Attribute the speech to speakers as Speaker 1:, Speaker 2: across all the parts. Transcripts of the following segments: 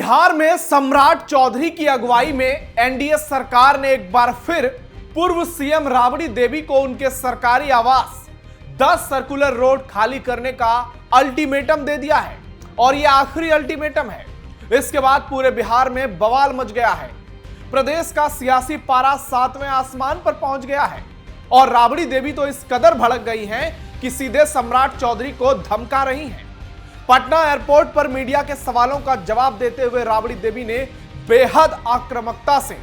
Speaker 1: बिहार में सम्राट चौधरी की अगुवाई में एनडीए सरकार ने एक बार फिर पूर्व सीएम राबड़ी देवी को उनके सरकारी आवास 10 सर्कुलर रोड खाली करने का अल्टीमेटम दे दिया है और यह आखिरी अल्टीमेटम है। इसके बाद पूरे बिहार में बवाल मच गया है। प्रदेश का सियासी पारा 7वें आसमान पर पहुंच गया है और राबड़ी देवी तो इस कदर भड़क गई हैं कि सीधे सम्राट चौधरी को धमका रही हैं। पटना एयरपोर्ट पर मीडिया के सवालों का जवाब देते हुए राबड़ी देवी ने बेहद आक्रामकता से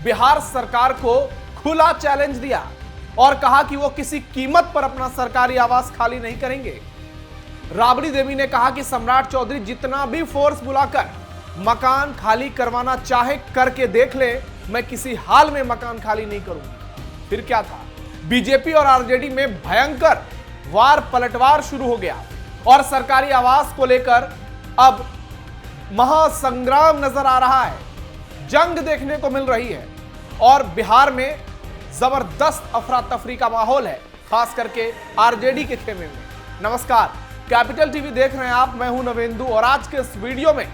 Speaker 1: बिहार सरकार को खुला चैलेंज दिया और कहा कि वो किसी कीमत पर अपना सरकारी आवास खाली नहीं करेंगे। राबड़ी देवी ने कहा कि सम्राट चौधरी जितना भी फोर्स बुलाकर मकान खाली करवाना चाहे करके देख ले, मैं किसी हाल में मकान खाली नहीं करूंगी। फिर क्या था, बीजेपी और आरजेडी में भयंकर वार पलटवार शुरू हो गया और सरकारी आवास को लेकर अब महासंग्राम नजर आ रहा है। जंग देखने को मिल रही है और बिहार में जबरदस्त अफरा तफरी का माहौल है, खास करके आरजेडी के खेमे में। नमस्कार, कैपिटल टीवी देख रहे हैं आप, मैं हूं नवेंदु और आज के इस वीडियो में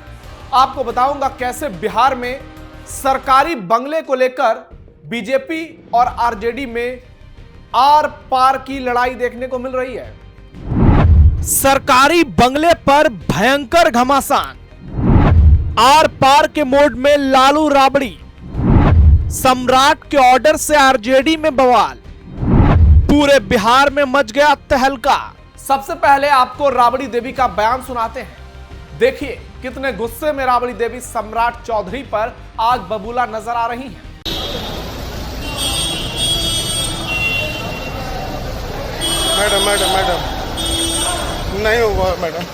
Speaker 1: आपको बताऊंगा कैसे बिहार में सरकारी बंगले को लेकर बीजेपी और आरजेडी में आर पार की लड़ाई देखने को मिल रही है। सरकारी बंगले पर भयंकर घमासान, आर पार के मोड में लालू राबड़ी, सम्राट के ऑर्डर से आरजेडी में बवाल, पूरे बिहार में मच गया तहलका। सबसे पहले आपको राबड़ी देवी का बयान सुनाते हैं। देखिए कितने गुस्से में राबड़ी देवी सम्राट चौधरी पर आग बबूला नजर आ रही हैं।
Speaker 2: मैडम नहीं होगा मैडम,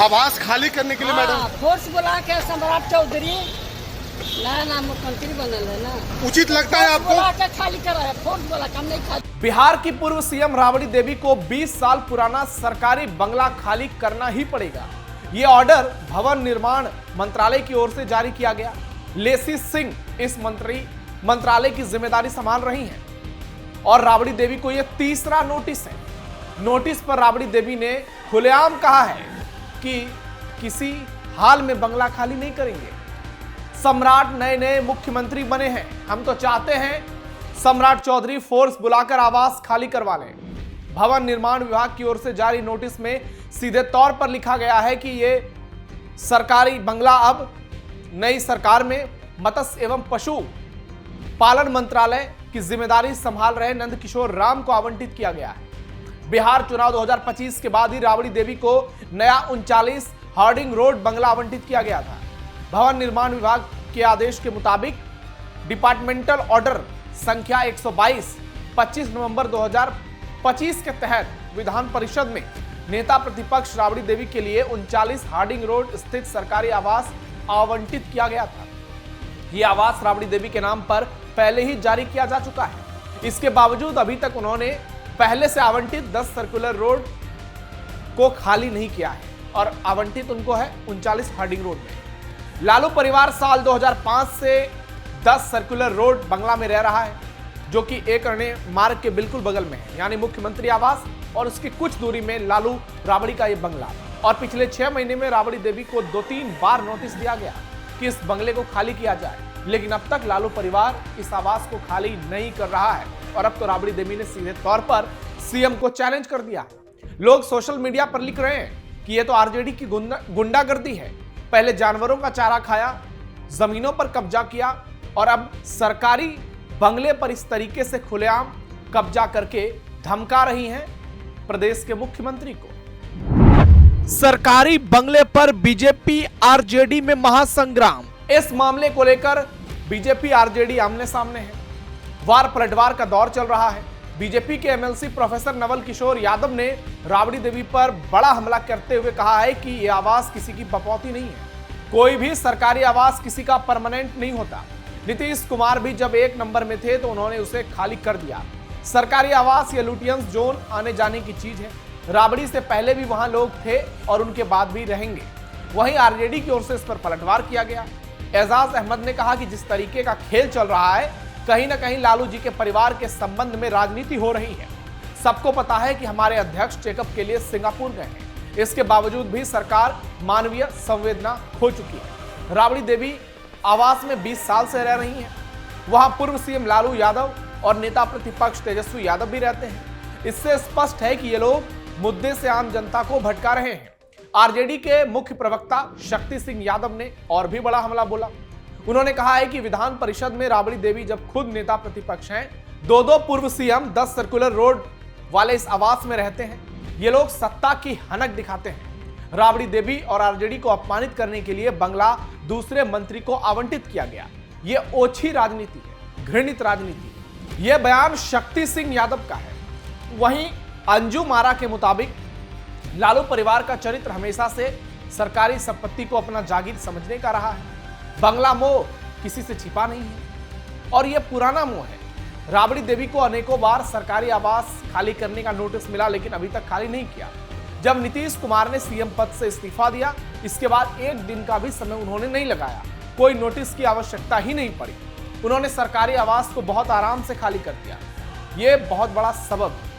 Speaker 2: आवास खाली करने के लिए मैडम
Speaker 3: फोर्स बुला के सम्राट चौधरी ना मुख्यमंत्री बनल है ना,
Speaker 2: उचित लगता है आपको?
Speaker 3: बुला के खाली करा है, फोर्स बुला के हम नहीं खाली।
Speaker 1: बिहार की पूर्व सीएम राबड़ी देवी को 20 साल पुराना सरकारी बंगला खाली करना ही पड़ेगा। यह ऑर्डर भवन निर्माण मंत्रालय की ओर से जारी किया गया। लेसी सिंह इस मंत्रालय की जिम्मेदारी संभाल रही हैं और राबड़ी देवी को यह तीसरा नोटिस है। नोटिस पर राबड़ी देवी ने खुलेआम कहा है कि किसी हाल में बंगला खाली नहीं करेंगे। सम्राट नए मुख्यमंत्री बने हैं, हम तो चाहते हैं सम्राट चौधरी फोर्स बुलाकर आवास खाली करवा लें। भवन निर्माण विभाग की ओर से जारी नोटिस में सीधे तौर पर लिखा गया है कि यह सरकारी बंगला अब नई सरकार में मत्स्य एवं पशु पालन मंत्रालय की जिम्मेदारी संभाल रहे नंदकिशोर राम को आवंटित किया गया है। बिहार चुनाव 2025 के बाद ही राबड़ी देवी को नया 39 हार्डिंग रोड बंगला आवंटित किया गया था। भवन निर्माण विभाग के आदेश के मुताबिक डिपार्टमेंटल ऑर्डर संख्या 122 25 नवंबर 2025 के तहत विधान परिषद में नेता प्रतिपक्ष राबड़ी देवी के लिए 39 हार्डिंग रोड स्थित सरकारी आवास आवंटित किया गया था। यह आवास राबड़ी देवी के नाम पर पहले ही जारी किया जा चुका है। इसके बावजूद अभी तक उन्होंने पहले से आवंटित 10 सर्कुलर रोड को खाली नहीं किया है और आवंटित उनको है 39 हार्डिंग रोड में। लालू परिवार साल 2005 से 10 सर्कुलर रोड बंगला में रह रहा है, जो कि एक अरण्य मार्ग के बिल्कुल बगल में है, यानी मुख्यमंत्री आवास और उसकी कुछ दूरी में लालू राबड़ी का यह बंगला। और पिछले 6 महीने में राबड़ी देवी को 2-3 बार नोटिस दिया गया कि इस बंगले को खाली किया जाए, लेकिन अब तक लालू परिवार इस आवास को खाली नहीं कर रहा है। और अब तो राबड़ी देवी ने सीधे तौर पर सीएम को चैलेंज कर दिया। लोग सोशल मीडिया पर लिख रहे हैं कि यह तो आरजेडी की गुंडागर्दी है। पहले जानवरों का चारा खाया, जमीनों पर कब्जा किया और अब सरकारी बंगले पर इस तरीके से खुलेआम कब्जा करके धमका रही हैं प्रदेश के मुख्यमंत्री को। सरकारी बंगले पर बीजेपी आरजेडी में महासंग्राम। इस मामले को लेकर बीजेपी आरजेडी आमने सामने है। वार पलटवार का दौर चल रहा है। बीजेपी के एमएलसी प्रोफेसर नवल किशोर यादव ने राबड़ी देवी पर बड़ा हमला करते हुए कहा है कि यह आवास किसी की बपौती नहीं है। कोई भी सरकारी आवास किसी का परमानेंट नहीं होता। नीतीश कुमार भी जब 1 नंबर में थे तो उन्होंने उसे खाली कर दिया। सरकारी आवास या लुटियंस जोन आने जाने की चीज है। राबड़ी से पहले भी वहां लोग थे और उनके बाद भी रहेंगे। वहीं आरजेडी की ओर से इस पर पलटवार किया गया। एजाज अहमद ने कहा कि जिस तरीके का खेल चल रहा है, कहीं ना कहीं लालू जी के परिवार के संबंध में राजनीति हो रही है। सबको पता है कि हमारे अध्यक्ष चेकअप के लिए सिंगापुर गए हैं। इसके बावजूद भी सरकार मानवीय संवेदना खो चुकी है। राबड़ी देवी आवास में 20 साल से रह रही हैं। वहां पूर्व सीएम लालू यादव और नेता प्रतिपक्ष तेजस्वी यादव भी रहते हैं। इससे स्पष्ट है कि ये लोग मुद्दे से आम जनता को भटका रहे हैं। आरजेडी के मुख्य प्रवक्ता शक्ति सिंह यादव ने और भी बड़ा हमला बोला। उन्होंने कहा है कि विधान परिषद में राबड़ी देवी जब खुद नेता प्रतिपक्ष हैं, दो पूर्व सीएम 10 सर्कुलर रोड वाले इस आवास में रहते हैं। ये लोग सत्ता की हनक दिखाते हैं। राबड़ी देवी और आरजेडी को अपमानित करने के लिए बंगला दूसरे मंत्री को आवंटित किया गया। ये ओछी राजनीति है, घृणित राजनीति। यह बयान शक्ति सिंह यादव का है। वहीं अंजू मारा के मुताबिक लालू परिवार का चरित्र हमेशा से सरकारी संपत्ति को अपना जागीर समझने का रहा है। बंगला मोह किसी से छिपा नहीं है और यह पुराना मोह है। राबड़ी देवी को अनेकों बार सरकारी आवास खाली करने का नोटिस मिला, लेकिन अभी तक खाली नहीं किया। जब नीतीश कुमार ने सीएम पद से इस्तीफा दिया, इसके बाद एक दिन का भी समय उन्होंने नहीं लगाया। कोई नोटिस की आवश्यकता ही नहीं पड़ी। उन्होंने सरकारी आवास को बहुत आराम से खाली कर दिया। यह बहुत बड़ा सबब है।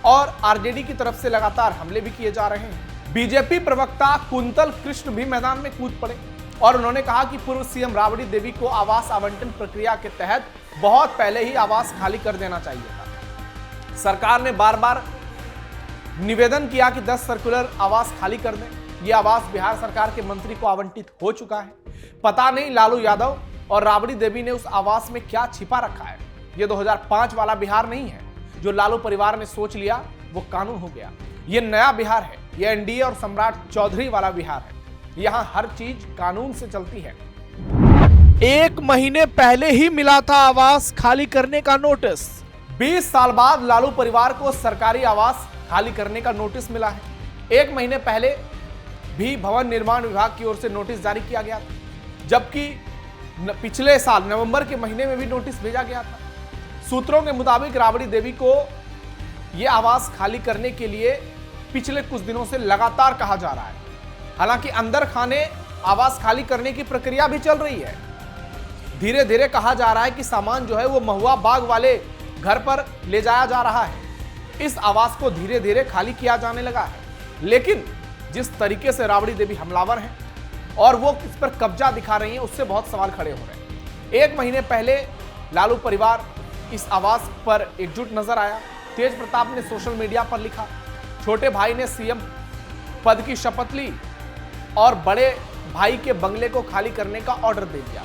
Speaker 1: और आरजेडी की तरफ से लगातार हमले भी किए जा रहे हैं। बीजेपी प्रवक्ता कुंतल कृष्ण भी मैदान में कूद पड़े और उन्होंने कहा कि पूर्व सीएम राबड़ी देवी को आवास आवंटन प्रक्रिया के तहत बहुत पहले ही आवास खाली कर देना चाहिए था। सरकार ने बार बार निवेदन किया कि 10 सर्कुलर आवास खाली कर दें। यह आवास बिहार सरकार के मंत्री को आवंटित हो चुका है। पता नहीं लालू यादव और राबड़ी देवी ने उस आवास में क्या छिपा रखा है। यह 2005 वाला बिहार नहीं है जो लालू परिवार ने सोच लिया वो कानून हो गया। यह नया बिहार है। यह एनडीए और सम्राट चौधरी वाला बिहार है। यहां हर चीज कानून से चलती है। 1 महीने पहले ही मिला था आवास खाली करने का नोटिस। 20 साल बाद लालू परिवार को सरकारी आवास खाली करने का नोटिस मिला है। 1 महीने पहले भी भवन निर्माण विभाग की ओर से नोटिस जारी किया गया था, जबकि पिछले साल नवंबर के महीने में भी नोटिस भेजा गया था। सूत्रों के मुताबिक राबड़ी देवी को यह आवास खाली करने के लिए पिछले कुछ दिनों से लगातार कहा जा रहा है। हालांकि अंदर खाने आवास खाली करने की प्रक्रिया भी चल रही है। धीरे धीरे कहा जा रहा है कि सामान जो है वो महुआ बाग वाले घर पर ले जाया जा रहा है। इस आवास को धीरे धीरे खाली किया जाने लगा है। लेकिन जिस तरीके से राबड़ी देवी हमलावर हैं और वो इस पर कब्जा दिखा रही हैं, उससे बहुत सवाल खड़े हो रहे हैं। 1 महीने पहले लालू परिवार इस आवास पर एकजुट नजर आया। तेज प्रताप ने सोशल मीडिया पर लिखा, छोटे भाई ने सीएम पद की शपथ ली और बड़े भाई के बंगले को खाली करने का ऑर्डर दे दिया।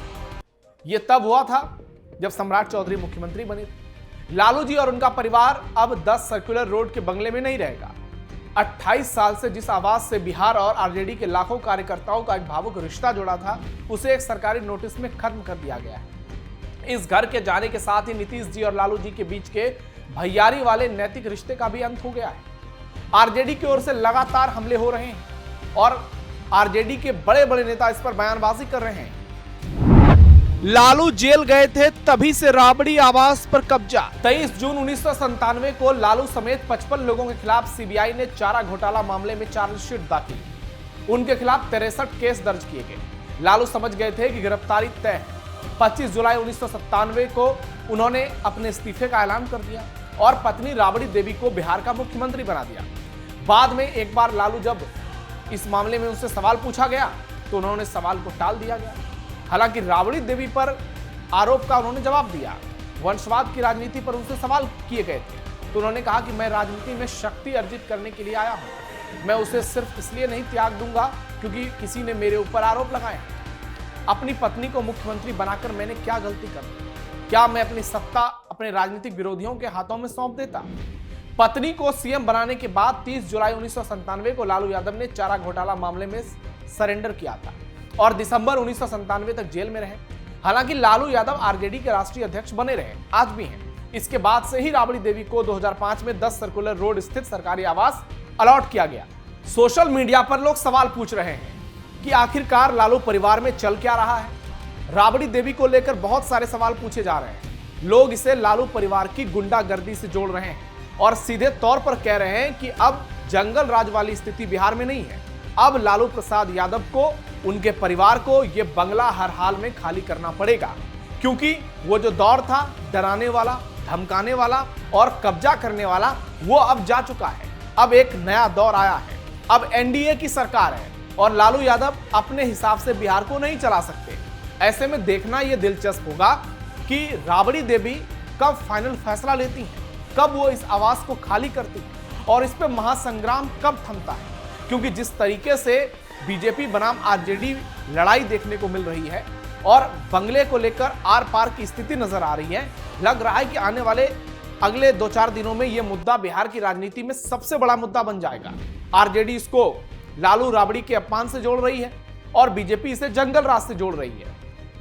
Speaker 1: यह तब हुआ था जब सम्राट चौधरी मुख्यमंत्री बने थे। लालू जी और उनका परिवार अब 10 सर्कुलर रोड के बंगले में नहीं रहेगा। 28 साल से जिस आवास से बिहार और आरजेडी के लाखों कार्यकर्ताओं का एक भावुक रिश्ता जुड़ा था, उसे एक सरकारी नोटिस में खत्म कर दिया गया है। इस घर के जाने के साथ ही नीतीश जी और लालू जी के बीच के भैयारी वाले नैतिक रिश्ते का भी अंत हो गया है। आरजेडी की ओर से लगातार हमले हो रहे हैं और आरजेडी के बड़े बड़े नेता इस पर बयानबाजी कर रहे हैं। लालू जेल गए थे तभी से राबड़ी आवास पर कब्जा। 23 जून 1997 को लालू समेत 55 लोगों के खिलाफ सीबीआई ने चारा घोटाला मामले में चार्जशीट दाखिल की। उनके खिलाफ 63 केस दर्ज किए गए। लालू समझ गए थे कि गिरफ्तारी तय है। 25 जुलाई 1997 को उन्होंने अपने इस्तीफे का ऐलान कर दिया और पत्नी राबड़ी देवी को बिहार का मुख्यमंत्री बना दिया। बाद में एक बार लालू जब इस मामले में उनसे सवाल पूछा गया तो उन्होंने सवाल को टाल दिया गया। हालांकि राबड़ी देवी पर आरोप का उन्होंने जवाब दिया। वंशवाद की राजनीति पर उनसे सवाल किए गए थे तो उन्होंने कहा कि मैं राजनीति में शक्ति अर्जित करने के लिए आया हूं। मैं उसे सिर्फ इसलिए नहीं त्याग दूंगा क्योंकि किसी ने मेरे ऊपर आरोप लगाए। अपनी पत्नी को मुख्यमंत्री बनाकर मैंने क्या गलती कर दी? क्या मैं अपनी सत्ता अपने राजनीतिक विरोधियों के हाथों में सौंप देता? पत्नी को सीएम बनाने के बाद 30 जुलाई 1997 को लालू यादव ने चारा घोटाला मामले में सरेंडर किया था और दिसंबर 1997 तक जेल में रहे। हालांकि लालू यादव आरजेडी के राष्ट्रीय अध्यक्ष बने रहे, आज भी हैं। इसके बाद से ही राबड़ी देवी को 2005 में 10 सर्कुलर रोड स्थित सरकारी आवास अलॉट किया गया। सोशल मीडिया पर लोग सवाल पूछ रहे हैं कि आखिरकार लालू परिवार में चल क्या रहा है। राबड़ी देवी को लेकर बहुत सारे सवाल पूछे जा रहे हैं। लोग इसे लालू परिवार की गुंडागर्दी से जोड़ रहे हैं और सीधे तौर पर कह रहे हैं कि अब जंगल राज वाली स्थिति बिहार में नहीं है। अब लालू प्रसाद यादव को, उनके परिवार को यह बंगला हर हाल में खाली करना पड़ेगा, क्योंकि वो जो दौर था डराने वाला, धमकाने वाला और कब्जा करने वाला, वो अब जा चुका है। अब एक नया दौर आया है। अब एनडीए की सरकार है और लालू यादव अपने हिसाब से बिहार को नहीं चला सकते। ऐसे में देखना यह दिलचस्प होगा कि राबड़ी देवी कब फाइनल फैसला लेती हैं, कब वो इस आवास को खाली करती हैं और इस पे महासंग्राम कब थमता है। क्योंकि जिस तरीके से बीजेपी बनाम आरजेडी लड़ाई देखने को मिल रही है और बंगले को लेकर आर पार की स्थिति नजर आ रही है, लग रहा है कि आने वाले अगले 2-4 दिनों में यह मुद्दा बिहार की राजनीति में सबसे बड़ा मुद्दा बन जाएगा। आरजेडी इसको लालू राबड़ी के अपमान से जोड़ रही है और बीजेपी इसे जंगल राज से जोड़ रही है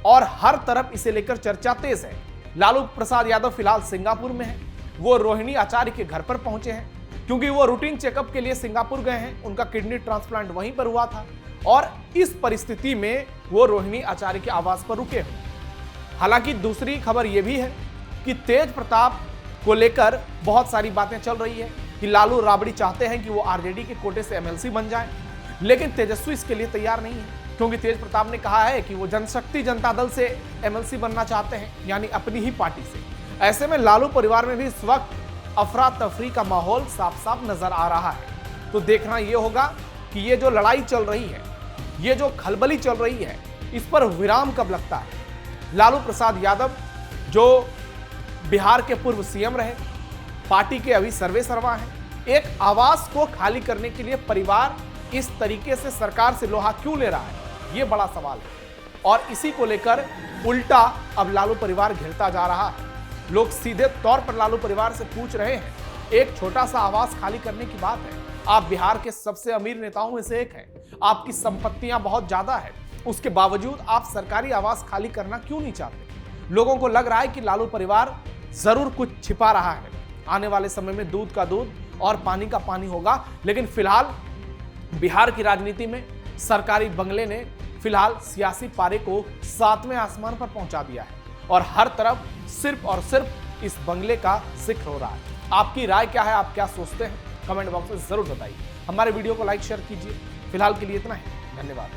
Speaker 1: और हर तरफ इसे लेकर चर्चा तेज है। लालू प्रसाद यादव फिलहाल सिंगापुर में है। वो रोहिणी आचार्य के घर पर पहुंचे हैं क्योंकि वो रूटीन चेकअप के लिए सिंगापुर गए हैं। उनका किडनी ट्रांसप्लांट वहीं पर हुआ था और इस परिस्थिति में वो रोहिणी आचार्य के आवास पर रुके हुए। हालांकि दूसरी खबर यह भी है कि तेज प्रताप को लेकर बहुत सारी बातें चल रही है कि लालू राबड़ी चाहते हैं कि वो आरजेडी के कोटे से एमएलसी बन जाए, लेकिन तेजस्वी इसके लिए तैयार नहीं है क्योंकि तेज प्रताप ने कहा है कि वो जनशक्ति जनता दल से एमएलसी बनना चाहते हैं, यानी अपनी ही पार्टी से। ऐसे में लालू परिवार में भी इस वक्त अफरा तफरी का माहौल साफ साफ नजर आ रहा है। तो देखना यह होगा कि ये जो लड़ाई चल रही है, ये जो खलबली चल रही है, इस पर विराम कब लगता है। लालू प्रसाद यादव जो बिहार के पूर्व सीएम रहे, पार्टी के अभी सर्वे सर्वा हैं, एक आवास को खाली करने के लिए परिवार इस तरीके से सरकार से लोहा क्यों ले रहा है, ये बड़ा सवाल है। और इसी को लेकर उल्टा अब लालू परिवार घिरता जा रहा है। लोग सीधे तौर पर लालू परिवार से पूछ रहे हैं, एक छोटा सा आवास खाली करने की बात है, आप बिहार के सबसे अमीर नेताओं में से एक हैं, आपकी संपत्तियां बहुत ज्यादा है, उसके बावजूद आप सरकारी आवास खाली करना क्यों नहीं चाहते। लोगों को लग रहा है कि लालू परिवार जरूर कुछ छिपा रहा है। आने वाले समय में दूध का दूध और पानी का पानी होगा, लेकिन फिलहाल बिहार की राजनीति में सरकारी बंगले ने फिलहाल सियासी पारे को 7वें आसमान पर पहुंचा दिया है और हर तरफ सिर्फ और सिर्फ इस बंगले का जिक्र हो रहा है। आपकी राय क्या है, आप क्या सोचते हैं, कमेंट बॉक्स में जरूर बताइए। हमारे वीडियो को लाइक शेयर कीजिए। फिलहाल के लिए इतना ही, धन्यवाद।